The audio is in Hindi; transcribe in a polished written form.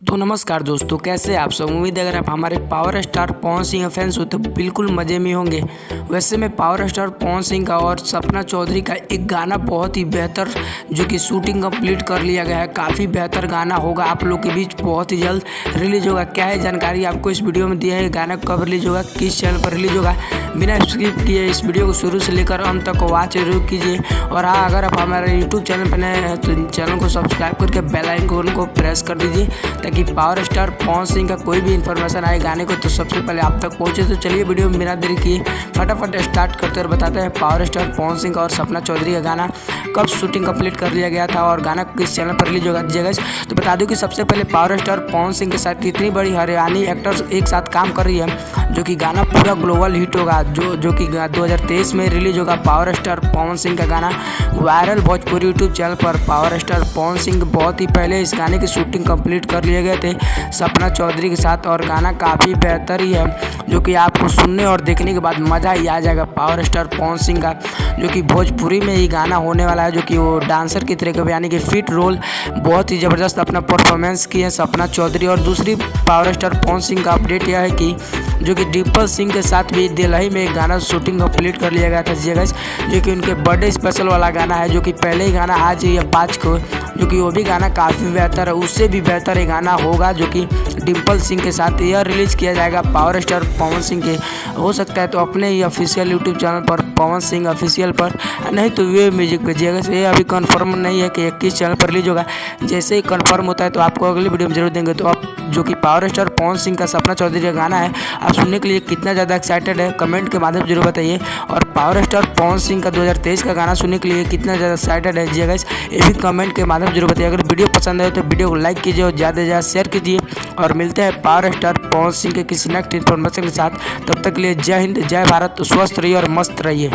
तो नमस्कार दोस्तों, कैसे आप सब। उम्मीद है अगर आप हमारे power star Pawan Singh fans हो तो बिल्कुल मज़े में होंगे। वैसे में पावर स्टार पवन सिंह का और सपना चौधरी का एक गाना बहुत ही बेहतर जो कि शूटिंग कंप्लीट कर लिया गया है, काफ़ी बेहतर गाना होगा आप लोग के बीच, बहुत ही जल्द रिलीज होगा। क्या है जानकारी आपको इस वीडियो में दिया है, गाना कब रिलीज होगा, किस चैनल पर रिलीज होगा। बिना स्किप किए इस वीडियो को शुरू से लेकर अंत तक वॉच जरूर कीजिए। और हाँ, अगर आप हमारे यूट्यूब चैनल पर नए हैं तो चैनल को सब्सक्राइब करके बेल आइकन को प्रेस कर दीजिए ताकि पावर स्टार पवन सिंह का कोई भी इन्फॉर्मेशन आए गाने को तो सबसे पहले आप तक पहुंचे। तो चलिए वीडियो में बिना देरी किए फटाफट स्टार्ट करते और बताते हैं पावर स्टार पवन सिंह का और सपना चौधरी का गाना कब शूटिंग कंप्लीट कर लिया गया था और गाना किस चैनल पर रिलीज होगा। तो बता दूं कि सबसे पहले पावर स्टार पवन सिंह के साथ कितनी बड़ी हरियाणी एक्टर्स एक साथ काम कर रही है जो कि गाना पूरा ग्लोबल हिट होगा, जो कि 2023 में रिलीज होगा। पावर स्टार पवन सिंह का गाना वायरल भोजपुरी यूट्यूब चैनल पर पावर स्टार पवन सिंह बहुत ही पहले इस गाने की शूटिंग कंप्लीट कर लिए गए थे सपना चौधरी के साथ, और गाना काफ़ी बेहतर ही है जो कि आपको सुनने और देखने के बाद मज़ा ही आ जाएगा। पावर स्टार पवन सिंह का जो कि भोजपुरी में ही गाना होने वाला है, जो कि वो डांसर की तरह का यानी कि फिट रोल बहुत ही ज़बरदस्त अपना परफॉर्मेंस किए सपना चौधरी। और दूसरी पावर स्टार पवन सिंह का अपडेट यह है कि जो कि डिम्पल सिंह के साथ भी दिल्ली में एक गाना शूटिंग कंप्लीट कर लिया गया था जो कि उनके बर्थडे स्पेशल वाला गाना है, जो कि पहले ही गाना आज या 5 को, जो कि वो भी गाना काफ़ी बेहतर है, उससे भी बेहतर एक गाना होगा जो कि डिम्पल सिंह के साथ यह रिलीज़ किया जाएगा पावर स्टार पवन सिंह के। हो सकता है तो अपने ही ऑफिशियल यूट्यूब चैनल पर पवन सिंह ऑफिशियल पर, नहीं तो वे म्यूजिक पे जिएगा। ये अभी कंफर्म नहीं है कि किस चैनल पर रिलीज होगा, जैसे ही कंफर्म होता है तो आपको अगली वीडियो में जरूर देंगे। तो आप जो कि पावर स्टार पवन सिंह का सपना चौधरी का गाना है आप सुनने के लिए कितना ज़्यादा एक्साइटेड है कमेंट के माध्यम से जरूर बताइए। और पावर स्टार पवन सिंह का 2023 का गाना सुनने के लिए कितना ज़्यादा एक्साइटेड है जी गाइस, ये भी कमेंट के माध्यम से जरूर बताइए। अगर वीडियो पसंद आए तो वीडियो को लाइक कीजिए और ज़्यादा से ज़्यादा शेयर कीजिए। और मिलते हैं पावर स्टार पवन सिंह के किसी नेक्स्ट इन्फॉर्मेशन के साथ, तब तक के लिए जय हिंद, जय भारत, स्वस्थ रहिए और मस्त रहिए।